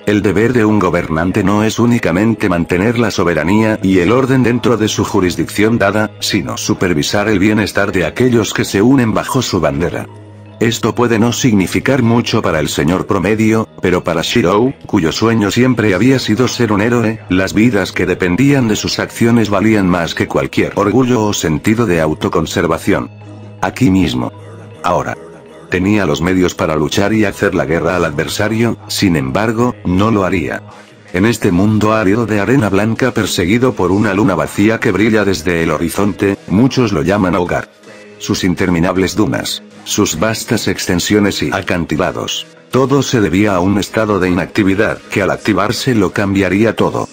El deber de un gobernante no es únicamente mantener la soberanía y el orden dentro de su jurisdicción dada, sino supervisar el bienestar de aquellos que se unen bajo su bandera. Esto puede no significar mucho para el señor promedio, pero para Shirou, cuyo sueño siempre había sido ser un héroe, las vidas que dependían de sus acciones valían más que cualquier orgullo o sentido de autoconservación. Aquí mismo. Ahora. Tenía los medios para luchar y hacer la guerra al adversario, sin embargo, no lo haría. En este mundo árido de arena blanca perseguido por una luna vacía que brilla desde el horizonte, muchos lo llaman hogar. Sus interminables dunas, sus vastas extensiones y acantilados, todo se debía a un estado de inactividad que al activarse lo cambiaría todo.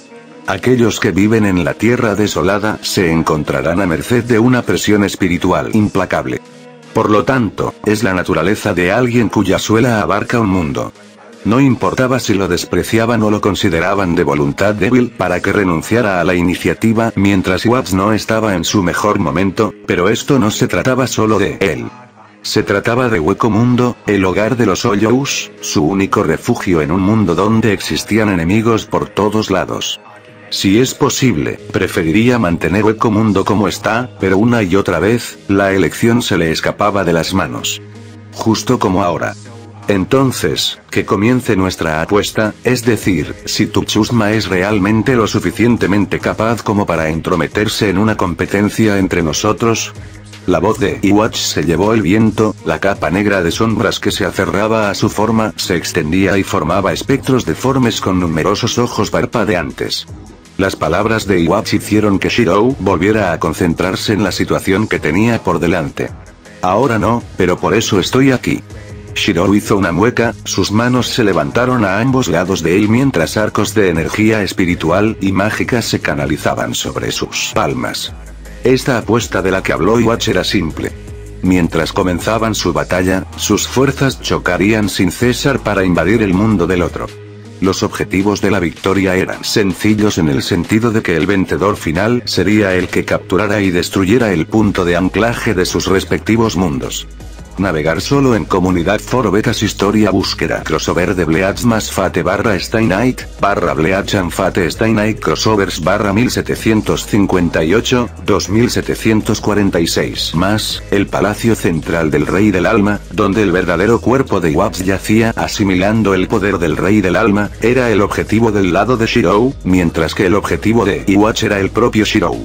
Aquellos que viven en la tierra desolada se encontrarán a merced de una presión espiritual implacable. Por lo tanto, es la naturaleza de alguien cuya suela abarca un mundo. No importaba si lo despreciaban o lo consideraban de voluntad débil para que renunciara a la iniciativa mientras Watts no estaba en su mejor momento, pero esto no se trataba solo de él. Se trataba de Hueco Mundo, el hogar de los Hoyous, su único refugio en un mundo donde existían enemigos por todos lados. Si es posible, preferiría mantener Hueco Mundo como está, pero una y otra vez, la elección se le escapaba de las manos. Justo como ahora. Entonces, que comience nuestra apuesta, es decir, si tu chusma es realmente lo suficientemente capaz como para entrometerse en una competencia entre nosotros. La voz de Iwatch se llevó el viento, la capa negra de sombras que se aferraba a su forma se extendía y formaba espectros deformes con numerosos ojos parpadeantes. Las palabras de Iwatch hicieron que Shirou volviera a concentrarse en la situación que tenía por delante. Ahora no, pero por eso estoy aquí. Shirou hizo una mueca, sus manos se levantaron a ambos lados de él mientras arcos de energía espiritual y mágica se canalizaban sobre sus palmas. Esta apuesta de la que habló Iwatch era simple. Mientras comenzaban su batalla, sus fuerzas chocarían sin cesar para invadir el mundo del otro. Los objetivos de la victoria eran sencillos en el sentido de que el vencedor final sería el que capturara y destruyera el punto de anclaje de sus respectivos mundos. Navegar solo en comunidad foro betas historia búsqueda crossover de Bleach más Fate /Steinite, Bleach and Fate Steinite crossovers 1758, 2746 más, el palacio central del Rey del Alma, donde el verdadero cuerpo de Iwatch yacía asimilando el poder del Rey del Alma, era el objetivo del lado de Shirou, mientras que el objetivo de Iwatch era el propio Shirou.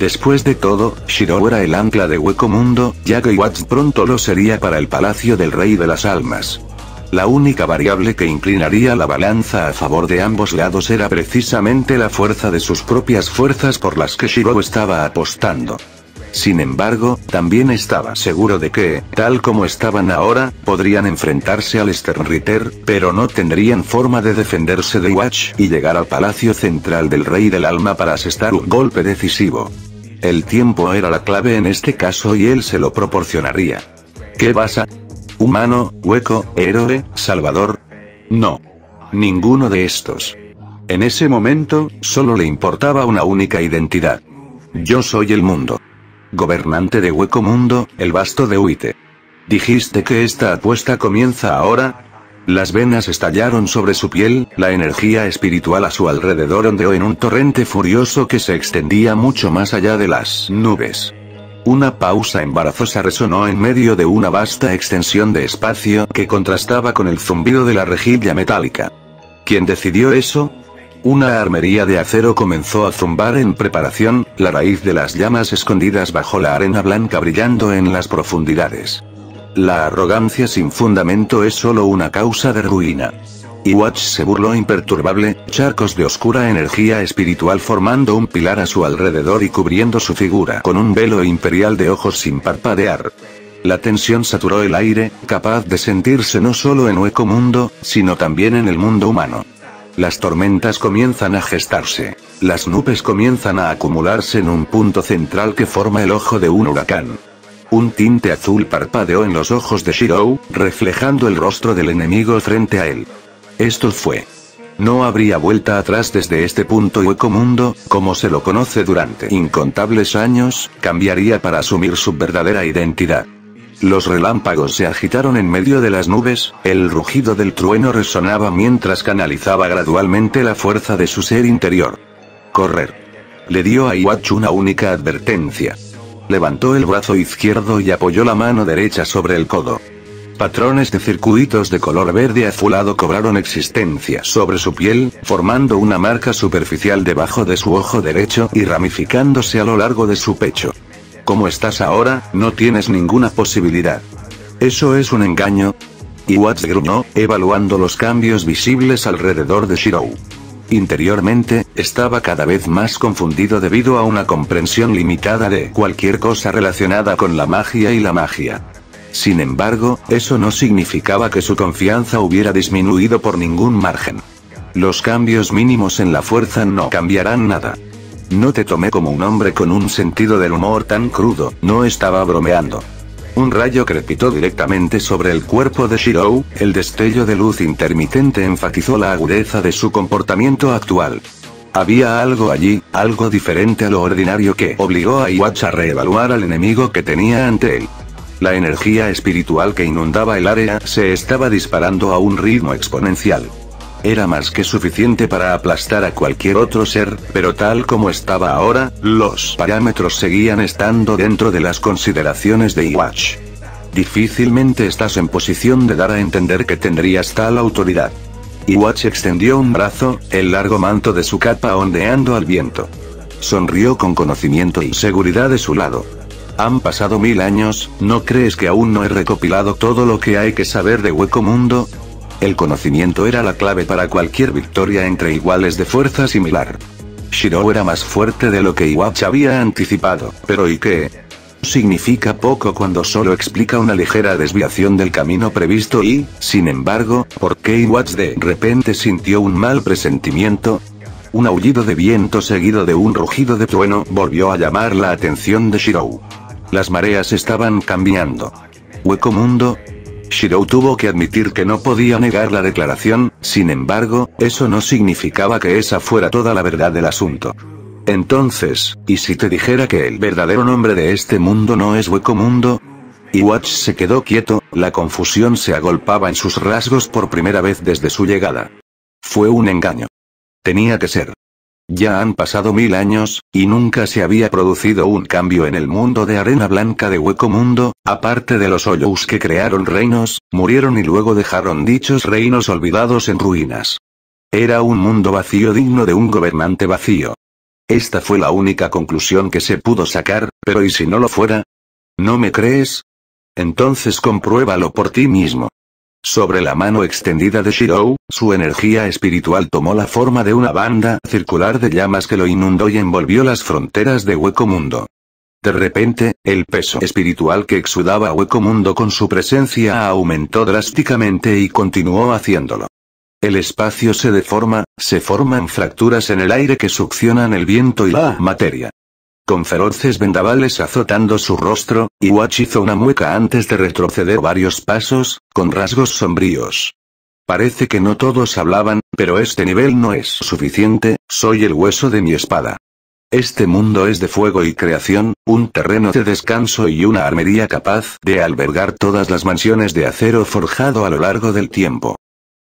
Después de todo, Shirou era el ancla de Hueco Mundo, ya que Iwatch pronto lo sería para el palacio del Rey de las Almas. La única variable que inclinaría la balanza a favor de ambos lados era precisamente la fuerza de sus propias fuerzas por las que Shirou estaba apostando. Sin embargo, también estaba seguro de que, tal como estaban ahora, podrían enfrentarse al Sternritter, pero no tendrían forma de defenderse de Iwatch y llegar al palacio central del Rey del Alma para asestar un golpe decisivo. El tiempo era la clave en este caso y él se lo proporcionaría. ¿Qué pasa? ¿Humano, hueco, héroe, salvador? No. Ninguno de estos. En ese momento, solo le importaba una única identidad. Yo soy el mundo. Gobernante de Hueco Mundo, el vasto de Uite. ¿Dijiste que esta apuesta comienza ahora? Las venas estallaron sobre su piel, la energía espiritual a su alrededor ondeó en un torrente furioso que se extendía mucho más allá de las nubes. Una pausa embarazosa resonó en medio de una vasta extensión de espacio que contrastaba con el zumbido de la rejilla metálica. ¿Quién decidió eso? Una armería de acero comenzó a zumbar en preparación, la raíz de las llamas escondidas bajo la arena blanca brillando en las profundidades. La arrogancia sin fundamento es solo una causa de ruina. Iwatch se burló imperturbable, charcos de oscura energía espiritual formando un pilar a su alrededor y cubriendo su figura con un velo imperial de ojos sin parpadear. La tensión saturó el aire, capaz de sentirse no solo en Hueco Mundo, sino también en el mundo humano. Las tormentas comienzan a gestarse. Las nubes comienzan a acumularse en un punto central que forma el ojo de un huracán. Un tinte azul parpadeó en los ojos de Shirou, reflejando el rostro del enemigo frente a él. Esto fue. No habría vuelta atrás desde este punto. Hueco Mundo, como se lo conoce durante incontables años, cambiaría para asumir su verdadera identidad. Los relámpagos se agitaron en medio de las nubes, el rugido del trueno resonaba mientras canalizaba gradualmente la fuerza de su ser interior. Correr. Le dio a Iwatch una única advertencia. Levantó el brazo izquierdo y apoyó la mano derecha sobre el codo. Patrones de circuitos de color verde azulado cobraron existencia sobre su piel, formando una marca superficial debajo de su ojo derecho y ramificándose a lo largo de su pecho. Como estás ahora, no tienes ninguna posibilidad. ¿Eso es un engaño? Iwatch gruñó, evaluando los cambios visibles alrededor de Shirou. Interiormente, estaba cada vez más confundido debido a una comprensión limitada de cualquier cosa relacionada con la magia y la magia. Sin embargo, eso no significaba que su confianza hubiera disminuido por ningún margen. Los cambios mínimos en la fuerza no cambiarán nada. No te tomé como un hombre con un sentido del humor tan crudo, no estaba bromeando. Un rayo crepitó directamente sobre el cuerpo de Shirou, el destello de luz intermitente enfatizó la agudeza de su comportamiento actual. Había algo allí, algo diferente a lo ordinario que obligó a Iwatch a reevaluar al enemigo que tenía ante él. La energía espiritual que inundaba el área se estaba disparando a un ritmo exponencial. Era más que suficiente para aplastar a cualquier otro ser, pero tal como estaba ahora, los parámetros seguían estando dentro de las consideraciones de Iwatch. Difícilmente estás en posición de dar a entender que tendrías tal autoridad. Iwatch extendió un brazo, el largo manto de su capa ondeando al viento. Sonrió con conocimiento y seguridad de su lado. Han pasado 1000 años, ¿no crees que aún no he recopilado todo lo que hay que saber de Hueco Mundo? El conocimiento era la clave para cualquier victoria entre iguales de fuerza similar. Shirou era más fuerte de lo que Iwatch había anticipado, pero ¿y qué? Significa poco cuando solo explica una ligera desviación del camino previsto y, sin embargo, ¿por qué Iwatch de repente sintió un mal presentimiento? Un aullido de viento seguido de un rugido de trueno volvió a llamar la atención de Shirou. Las mareas estaban cambiando. ¿Hueco Mundo? Shirou tuvo que admitir que no podía negar la declaración, sin embargo, eso no significaba que esa fuera toda la verdad del asunto. Entonces, ¿y si te dijera que el verdadero nombre de este mundo no es Hueco Mundo? Iwatch se quedó quieto, la confusión se agolpaba en sus rasgos por primera vez desde su llegada. Fue un engaño. Tenía que ser. Ya han pasado 1000 años, y nunca se había producido un cambio en el mundo de arena blanca de Hueco Mundo, aparte de los Hoyous que crearon reinos, murieron y luego dejaron dichos reinos olvidados en ruinas. Era un mundo vacío digno de un gobernante vacío. Esta fue la única conclusión que se pudo sacar, pero ¿y si no lo fuera? ¿No me crees? Entonces compruébalo por ti mismo. Sobre la mano extendida de Shirou, su energía espiritual tomó la forma de una banda circular de llamas que lo inundó y envolvió las fronteras de Hueco Mundo. De repente, el peso espiritual que exudaba Hueco Mundo con su presencia aumentó drásticamente y continuó haciéndolo. El espacio se forman fracturas en el aire que succionan el viento y la materia. Con feroces vendavales azotando su rostro, Iwatch hizo una mueca antes de retroceder varios pasos, con rasgos sombríos. Parece que no todos hablaban, pero este nivel no es suficiente, soy el hueso de mi espada. Este mundo es de fuego y creación, un terreno de descanso y una armería capaz de albergar todas las mansiones de acero forjado a lo largo del tiempo.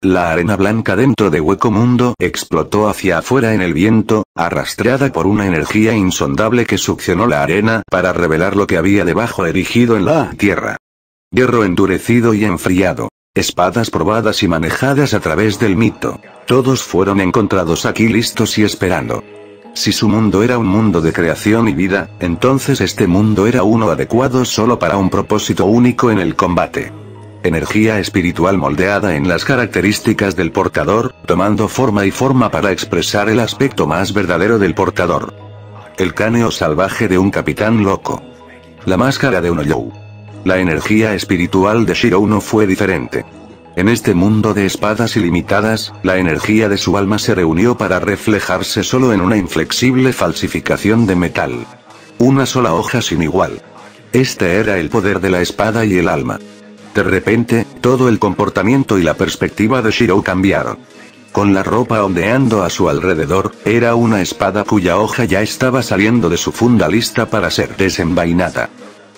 La arena blanca dentro de Hueco Mundo explotó hacia afuera en el viento, arrastrada por una energía insondable que succionó la arena para revelar lo que había debajo erigido en la tierra. Hierro endurecido y enfriado. Espadas probadas y manejadas a través del mito. Todos fueron encontrados aquí listos y esperando. Si su mundo era un mundo de creación y vida, entonces este mundo era uno adecuado solo para un propósito único en el combate. Energía espiritual moldeada en las características del portador, tomando forma y forma para expresar el aspecto más verdadero del portador. El cráneo salvaje de un capitán loco. La máscara de un Hoyou. La energía espiritual de Shirou no fue diferente. En este mundo de espadas ilimitadas, la energía de su alma se reunió para reflejarse solo en una inflexible falsificación de metal. Una sola hoja sin igual. Este era el poder de la espada y el alma. De repente, todo el comportamiento y la perspectiva de Shirou cambiaron. Con la ropa ondeando a su alrededor, era una espada cuya hoja ya estaba saliendo de su funda lista para ser desenvainada.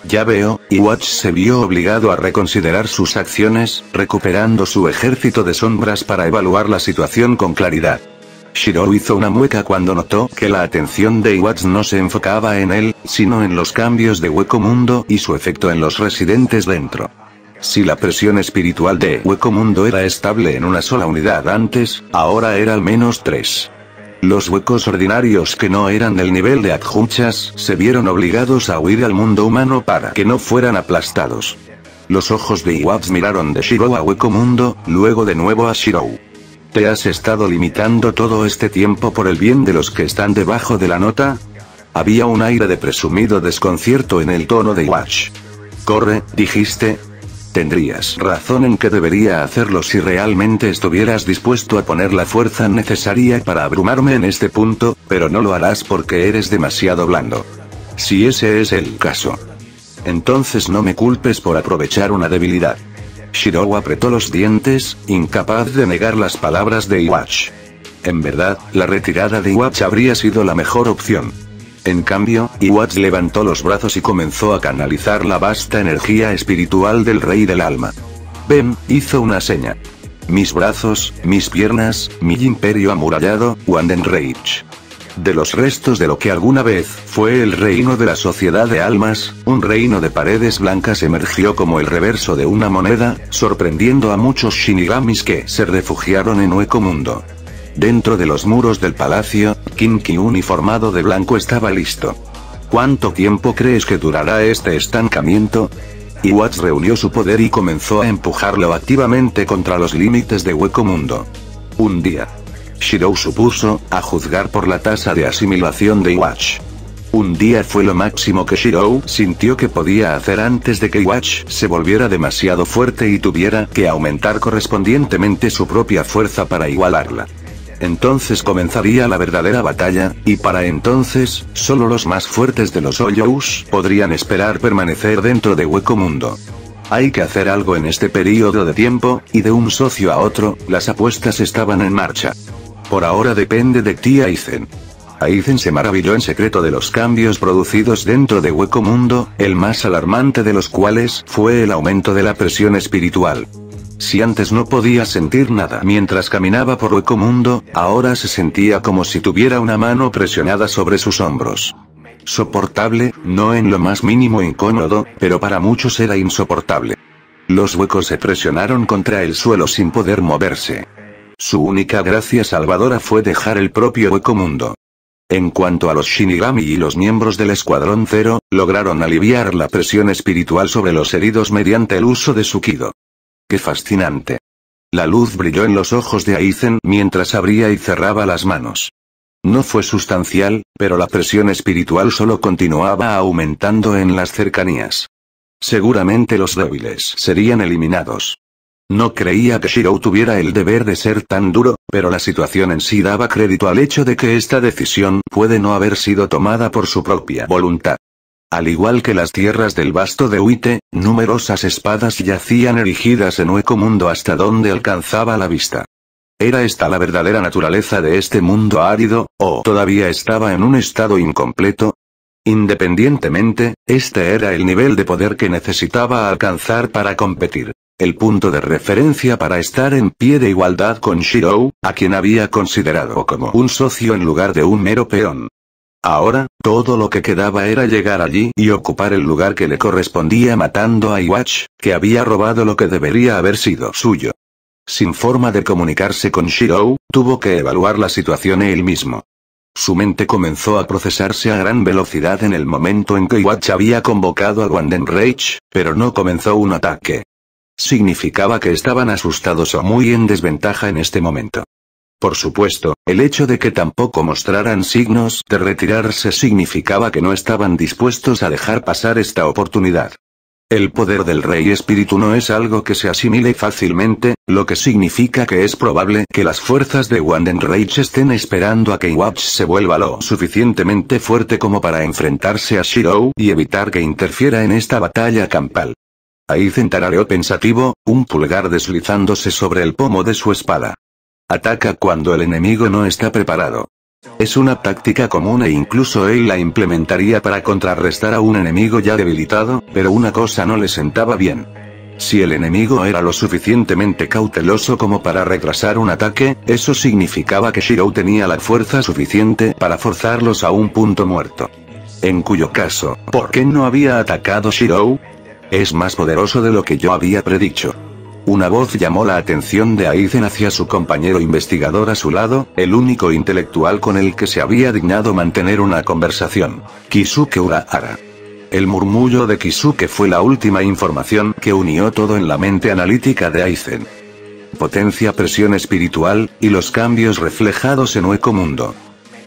Ya veo, Iwatch se vio obligado a reconsiderar sus acciones, recuperando su ejército de sombras para evaluar la situación con claridad. Shirou hizo una mueca cuando notó que la atención de Iwatch no se enfocaba en él, sino en los cambios de Hueco Mundo y su efecto en los residentes dentro. Si la presión espiritual de Hueco Mundo era estable en una sola unidad antes, ahora era al menos 3. Los huecos ordinarios que no eran del nivel de adjunchas, se vieron obligados a huir al mundo humano para que no fueran aplastados. Los ojos de Iwatch miraron de Shirou a Hueco Mundo, luego de nuevo a Shirou. ¿Te has estado limitando todo este tiempo por el bien de los que están debajo de la nota? Había un aire de presumido desconcierto en el tono de Iwatch. Corre, dijiste. Tendrías razón en que debería hacerlo si realmente estuvieras dispuesto a poner la fuerza necesaria para abrumarme en este punto, pero no lo harás porque eres demasiado blando. Si ese es el caso, entonces no me culpes por aprovechar una debilidad. Shirou apretó los dientes, incapaz de negar las palabras de Iwatch. En verdad, la retirada de Iwatch habría sido la mejor opción. En cambio, Iwatch levantó los brazos y comenzó a canalizar la vasta energía espiritual del Rey del Alma. Ven, hizo una seña. Mis brazos, mis piernas, mi imperio amurallado, Wandenreich. De los restos de lo que alguna vez fue el reino de la sociedad de almas, un reino de paredes blancas emergió como el reverso de una moneda, sorprendiendo a muchos shinigamis que se refugiaron en Hueco Mundo. Dentro de los muros del palacio, Kinki uniformado de blanco estaba listo. ¿Cuánto tiempo crees que durará este estancamiento? Iwatch reunió su poder y comenzó a empujarlo activamente contra los límites de Hueco Mundo. Un día. Shirou supuso, a juzgar por la tasa de asimilación de Iwatch. Un día fue lo máximo que Shirou sintió que podía hacer antes de que Iwatch se volviera demasiado fuerte y tuviera que aumentar correspondientemente su propia fuerza para igualarla. Entonces comenzaría la verdadera batalla, y para entonces, solo los más fuertes de los Hoyous podrían esperar permanecer dentro de Hueco Mundo. Hay que hacer algo en este periodo de tiempo, y de un socio a otro, las apuestas estaban en marcha. Por ahora depende de ti, Aizen. Aizen se maravilló en secreto de los cambios producidos dentro de Hueco Mundo, el más alarmante de los cuales fue el aumento de la presión espiritual. Si antes no podía sentir nada mientras caminaba por Hueco Mundo, ahora se sentía como si tuviera una mano presionada sobre sus hombros. Soportable, no en lo más mínimo incómodo, pero para muchos era insoportable. Los huecos se presionaron contra el suelo sin poder moverse. Su única gracia salvadora fue dejar el propio Hueco Mundo. En cuanto a los Shinigami y los miembros del Escuadrón Cero, lograron aliviar la presión espiritual sobre los heridos mediante el uso de su Kido. ¡Qué fascinante! La luz brilló en los ojos de Aizen mientras abría y cerraba las manos. No fue sustancial, pero la presión espiritual solo continuaba aumentando en las cercanías. Seguramente los débiles serían eliminados. No creía que Shirou tuviera el deber de ser tan duro, pero la situación en sí daba crédito al hecho de que esta decisión puede no haber sido tomada por su propia voluntad. Al igual que las tierras del Basto de Uite, numerosas espadas yacían erigidas en Hueco Mundo hasta donde alcanzaba la vista. ¿Era esta la verdadera naturaleza de este mundo árido, o todavía estaba en un estado incompleto? Independientemente, este era el nivel de poder que necesitaba alcanzar para competir. El punto de referencia para estar en pie de igualdad con Shirou, a quien había considerado como un socio en lugar de un mero peón. Ahora, todo lo que quedaba era llegar allí y ocupar el lugar que le correspondía matando a Iwatch, que había robado lo que debería haber sido suyo. Sin forma de comunicarse con Shirou, tuvo que evaluar la situación él mismo. Su mente comenzó a procesarse a gran velocidad en el momento en que Iwatch había convocado a Wandenreich, pero no comenzó un ataque. Significaba que estaban asustados o muy en desventaja en este momento. Por supuesto, el hecho de que tampoco mostraran signos de retirarse significaba que no estaban dispuestos a dejar pasar esta oportunidad. El poder del Rey Espíritu no es algo que se asimile fácilmente, lo que significa que es probable que las fuerzas de Wandenreich estén esperando a que Iwatch se vuelva lo suficientemente fuerte como para enfrentarse a Shirou y evitar que interfiera en esta batalla campal. Aizen tarareó pensativo, un pulgar deslizándose sobre el pomo de su espada. Ataca cuando el enemigo no está preparado. Es una táctica común e incluso él la implementaría para contrarrestar a un enemigo ya debilitado, pero una cosa no le sentaba bien. Si el enemigo era lo suficientemente cauteloso como para retrasar un ataque, eso significaba que Shirou tenía la fuerza suficiente para forzarlos a un punto muerto. En cuyo caso, ¿por qué no había atacado Shirou? Es más poderoso de lo que yo había predicho. Una voz llamó la atención de Aizen hacia su compañero investigador a su lado, el único intelectual con el que se había dignado mantener una conversación. Kisuke Urahara. El murmullo de Kisuke fue la última información que unió todo en la mente analítica de Aizen. Potencia, presión espiritual, y los cambios reflejados en Hueco Mundo.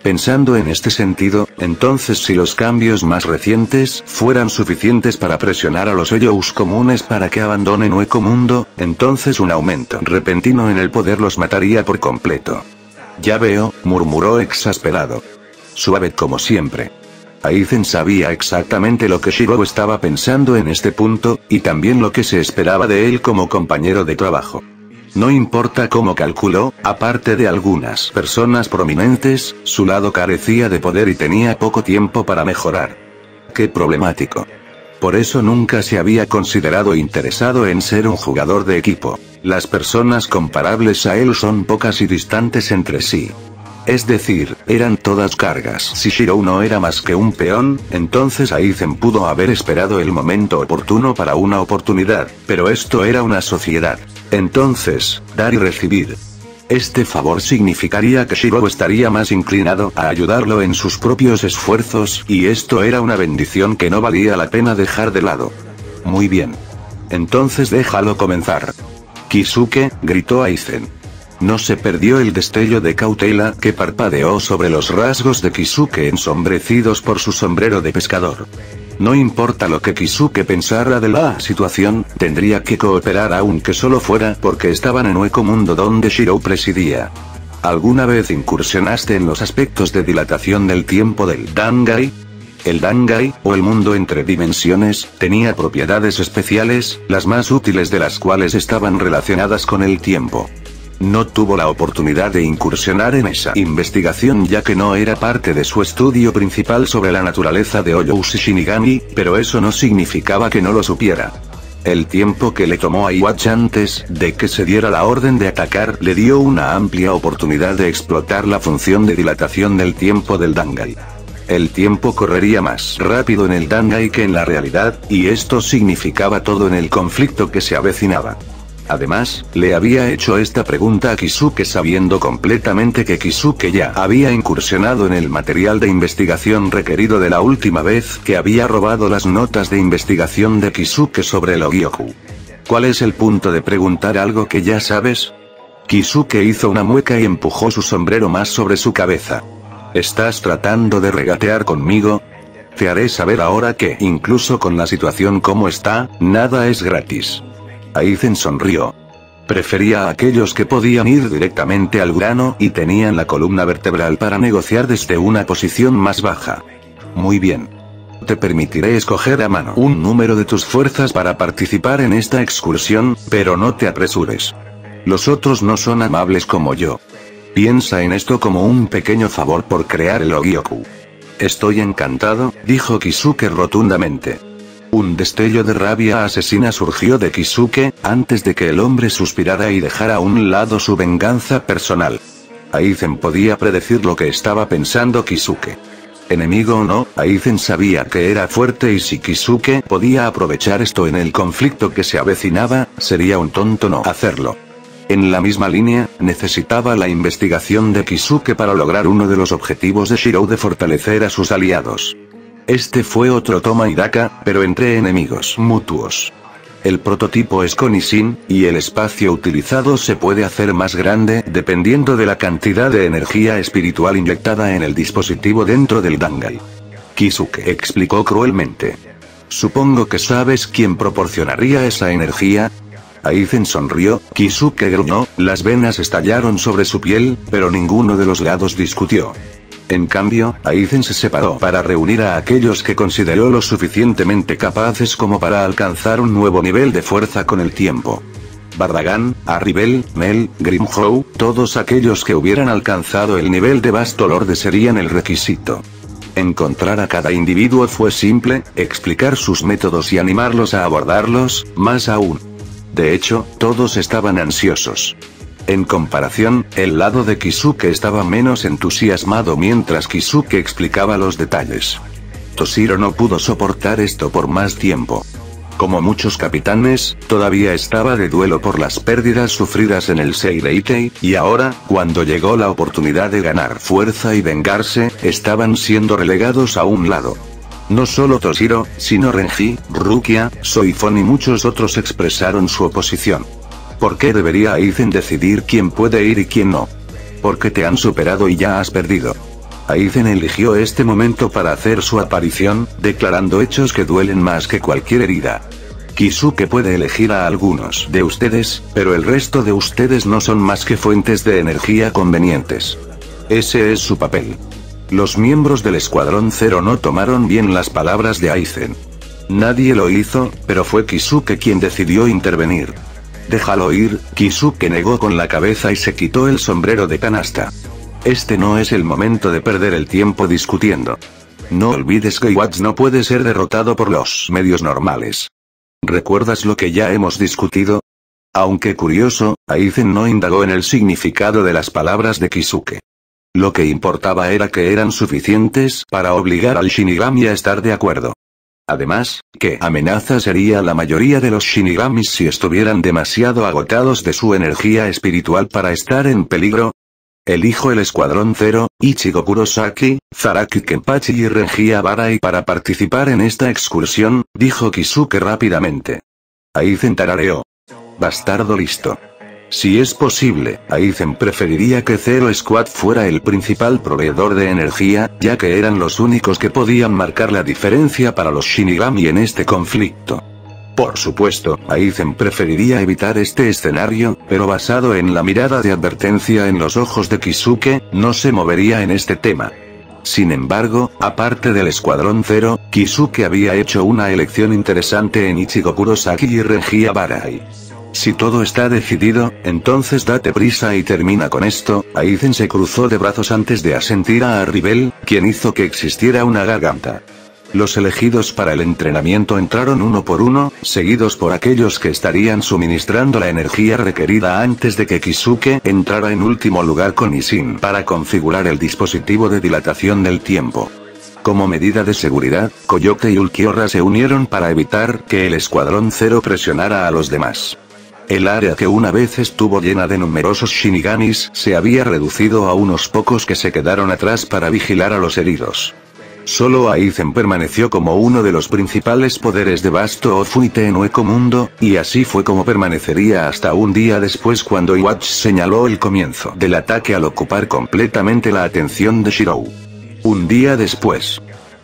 Pensando en este sentido, entonces si los cambios más recientes fueran suficientes para presionar a los Eiyous comunes para que abandonen Hueco Mundo, entonces un aumento repentino en el poder los mataría por completo. Ya veo, murmuró exasperado. Suave como siempre. Aizen sabía exactamente lo que Shirou estaba pensando en este punto, y también lo que se esperaba de él como compañero de trabajo. No importa cómo calculó, aparte de algunas personas prominentes, su lado carecía de poder y tenía poco tiempo para mejorar. Qué problemático. Por eso nunca se había considerado interesado en ser un jugador de equipo. Las personas comparables a él son pocas y distantes entre sí. Es decir, eran todas cargas. Si Shirou no era más que un peón, entonces Aizen pudo haber esperado el momento oportuno para una oportunidad, pero esto era una sociedad. Entonces, dar y recibir. Este favor significaría que Shirou estaría más inclinado a ayudarlo en sus propios esfuerzos, y esto era una bendición que no valía la pena dejar de lado. Muy bien. Entonces déjalo comenzar. Kisuke, gritó Aizen. No se perdió el destello de cautela que parpadeó sobre los rasgos de Kisuke ensombrecidos por su sombrero de pescador. No importa lo que Kisuke pensara de la situación, tendría que cooperar aunque solo fuera porque estaban en Hueco Mundo donde Shirou presidía. ¿Alguna vez incursionaste en los aspectos de dilatación del tiempo del Dangai? El Dangai, o el mundo entre dimensiones, tenía propiedades especiales, las más útiles de las cuales estaban relacionadas con el tiempo. No tuvo la oportunidad de incursionar en esa investigación ya que no era parte de su estudio principal sobre la naturaleza de Eiyous y Shinigami, pero eso no significaba que no lo supiera. El tiempo que le tomó a Iwatch antes de que se diera la orden de atacar le dio una amplia oportunidad de explotar la función de dilatación del tiempo del Dangai. El tiempo correría más rápido en el Dangai que en la realidad, y esto significaba todo en el conflicto que se avecinaba. Además, le había hecho esta pregunta a Kisuke sabiendo completamente que Kisuke ya había incursionado en el material de investigación requerido de la última vez que había robado las notas de investigación de Kisuke sobre el Ogyoku. ¿Cuál es el punto de preguntar algo que ya sabes? Kisuke hizo una mueca y empujó su sombrero más sobre su cabeza. ¿Estás tratando de regatear conmigo? Te haré saber ahora que, incluso con la situación como está, nada es gratis. Aizen sonrió. Prefería a aquellos que podían ir directamente al grano y tenían la columna vertebral para negociar desde una posición más baja. Muy bien. Te permitiré escoger a mano un número de tus fuerzas para participar en esta excursión, pero no te apresures. Los otros no son amables como yo. Piensa en esto como un pequeño favor por crear el Ogyoku. Estoy encantado, dijo Kisuke rotundamente. Un destello de rabia asesina surgió de Kisuke, antes de que el hombre suspirara y dejara a un lado su venganza personal. Aizen podía predecir lo que estaba pensando Kisuke. Enemigo o no, Aizen sabía que era fuerte y si Kisuke podía aprovechar esto en el conflicto que se avecinaba, sería un tonto no hacerlo. En la misma línea, necesitaba la investigación de Kisuke para lograr uno de los objetivos de Shirou de fortalecer a sus aliados. Este fue otro toma y daca, pero entre enemigos mutuos. El prototipo es Konishin, y el espacio utilizado se puede hacer más grande dependiendo de la cantidad de energía espiritual inyectada en el dispositivo dentro del Dangai. Kisuke explicó cruelmente. Supongo que sabes quién proporcionaría esa energía. Aizen sonrió, Kisuke gruñó, las venas estallaron sobre su piel, pero ninguno de los lados discutió. En cambio, Aizen se separó para reunir a aquellos que consideró lo suficientemente capaces como para alcanzar un nuevo nivel de fuerza con el tiempo. Barragan, Arribel, Mel, Grimhow, todos aquellos que hubieran alcanzado el nivel de Vasto Lorde serían el requisito. Encontrar a cada individuo fue simple, explicar sus métodos y animarlos a abordarlos, más aún. De hecho, todos estaban ansiosos. En comparación, el lado de Kisuke estaba menos entusiasmado mientras Kisuke explicaba los detalles. Toshiro no pudo soportar esto por más tiempo. Como muchos capitanes, todavía estaba de duelo por las pérdidas sufridas en el Seireitei, y ahora, cuando llegó la oportunidad de ganar fuerza y vengarse, estaban siendo relegados a un lado. No solo Toshiro, sino Renji, Rukia, Soifon y muchos otros expresaron su oposición. ¿Por qué debería Aizen decidir quién puede ir y quién no? Porque te han superado y ya has perdido. Aizen eligió este momento para hacer su aparición, declarando hechos que duelen más que cualquier herida. Kisuke puede elegir a algunos de ustedes, pero el resto de ustedes no son más que fuentes de energía convenientes. Ese es su papel. Los miembros del Escuadrón Cero no tomaron bien las palabras de Aizen. Nadie lo hizo, pero fue Kisuke quien decidió intervenir. Déjalo ir, Kisuke negó con la cabeza y se quitó el sombrero de canasta. Este no es el momento de perder el tiempo discutiendo. No olvides que Iwatch no puede ser derrotado por los medios normales. ¿Recuerdas lo que ya hemos discutido? Aunque curioso, Aizen no indagó en el significado de las palabras de Kisuke. Lo que importaba era que eran suficientes para obligar al Shinigami a estar de acuerdo. Además, ¿qué amenaza sería la mayoría de los Shinigamis si estuvieran demasiado agotados de su energía espiritual para estar en peligro? Elijo el Escuadrón Cero, Ichigo Kurosaki, Zaraki Kenpachi y Renji Abarai para participar en esta excursión, dijo Kisuke rápidamente. Aizen tarareó. Bastardo listo. Si es posible, Aizen preferiría que Zero Squad fuera el principal proveedor de energía, ya que eran los únicos que podían marcar la diferencia para los Shinigami en este conflicto. Por supuesto, Aizen preferiría evitar este escenario, pero basado en la mirada de advertencia en los ojos de Kisuke, no se movería en este tema. Sin embargo, aparte del Escuadrón Cero, Kisuke había hecho una elección interesante en Ichigo Kurosaki y Renji Abarai. Si todo está decidido, entonces date prisa y termina con esto. Aizen se cruzó de brazos antes de asentir a Arribel, quien hizo que existiera una garganta. Los elegidos para el entrenamiento entraron uno por uno, seguidos por aquellos que estarían suministrando la energía requerida antes de que Kisuke entrara en último lugar con Ishin para configurar el dispositivo de dilatación del tiempo. Como medida de seguridad, Coyote y Ulquiorra se unieron para evitar que el Escuadrón Cero presionara a los demás. El área que una vez estuvo llena de numerosos Shinigamis se había reducido a unos pocos que se quedaron atrás para vigilar a los heridos. Solo Aizen permaneció como uno de los principales poderes de Vasto Ofuite en Hueco Mundo, y así fue como permanecería hasta un día después cuando Iwatch señaló el comienzo del ataque al ocupar completamente la atención de Shirou. Un día después,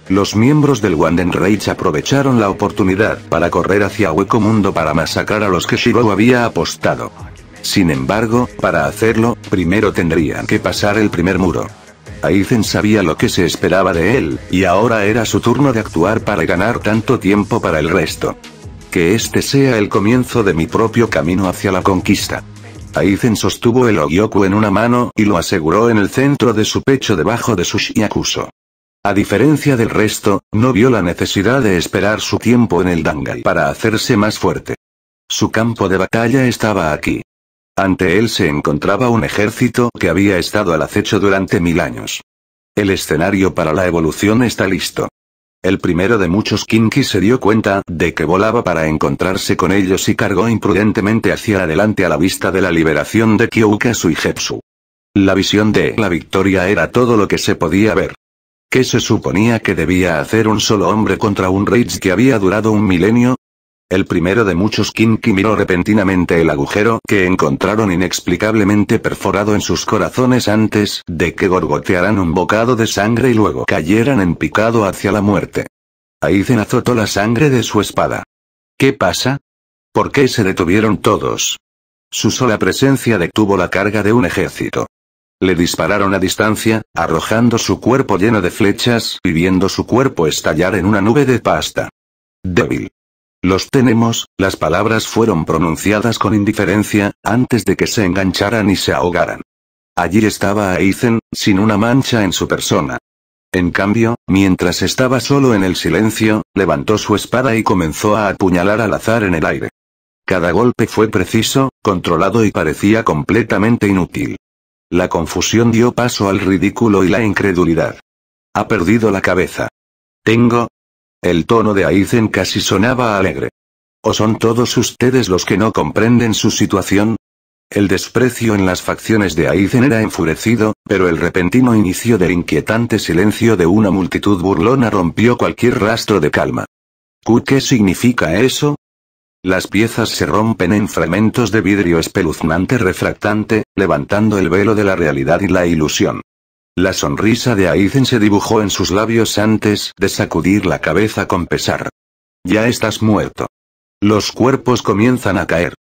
los miembros del Wanden Rage aprovecharon la oportunidad para correr hacia Hueco Mundo para masacrar a los que Shirou había apostado. Sin embargo, para hacerlo, primero tendrían que pasar el primer muro. Aizen sabía lo que se esperaba de él, y ahora era su turno de actuar para ganar tanto tiempo para el resto. Que este sea el comienzo de mi propio camino hacia la conquista. Aizen sostuvo el Ogyoku en una mano y lo aseguró en el centro de su pecho debajo de su Shiakuso. A diferencia del resto, no vio la necesidad de esperar su tiempo en el Dangai para hacerse más fuerte. Su campo de batalla estaba aquí. Ante él se encontraba un ejército que había estado al acecho durante 1000 años. El escenario para la evolución está listo. El primero de muchos Kinki se dio cuenta de que volaba para encontrarse con ellos y cargó imprudentemente hacia adelante a la vista de la liberación de Kyouka Suigetsu. La visión de la victoria era todo lo que se podía ver. ¿Qué se suponía que debía hacer un solo hombre contra un Rage que había durado un milenio? El primero de muchos Kinki miró repentinamente el agujero que encontraron inexplicablemente perforado en sus corazones antes de que gorgotearan un bocado de sangre y luego cayeran en picado hacia la muerte. Aizen azotó la sangre de su espada. ¿Qué pasa? ¿Por qué se detuvieron todos? Su sola presencia detuvo la carga de un ejército. Le dispararon a distancia, arrojando su cuerpo lleno de flechas y viendo su cuerpo estallar en una nube de pasta. Débil. Los tenemos, las palabras fueron pronunciadas con indiferencia, antes de que se engancharan y se ahogaran. Allí estaba Aizen, sin una mancha en su persona. En cambio, mientras estaba solo en el silencio, levantó su espada y comenzó a apuñalar al azar en el aire. Cada golpe fue preciso, controlado y parecía completamente inútil. La confusión dio paso al ridículo y la incredulidad. Ha perdido la cabeza. ¿Tengo? El tono de Aizen casi sonaba alegre. ¿O son todos ustedes los que no comprenden su situación? El desprecio en las facciones de Aizen era enfurecido, pero el repentino inicio del inquietante silencio de una multitud burlona rompió cualquier rastro de calma. ¿Qué significa eso? Las piezas se rompen en fragmentos de vidrio espeluznante refractante, levantando el velo de la realidad y la ilusión. La sonrisa de Aizen se dibujó en sus labios antes de sacudir la cabeza con pesar. Ya estás muerto. Los cuerpos comienzan a caer.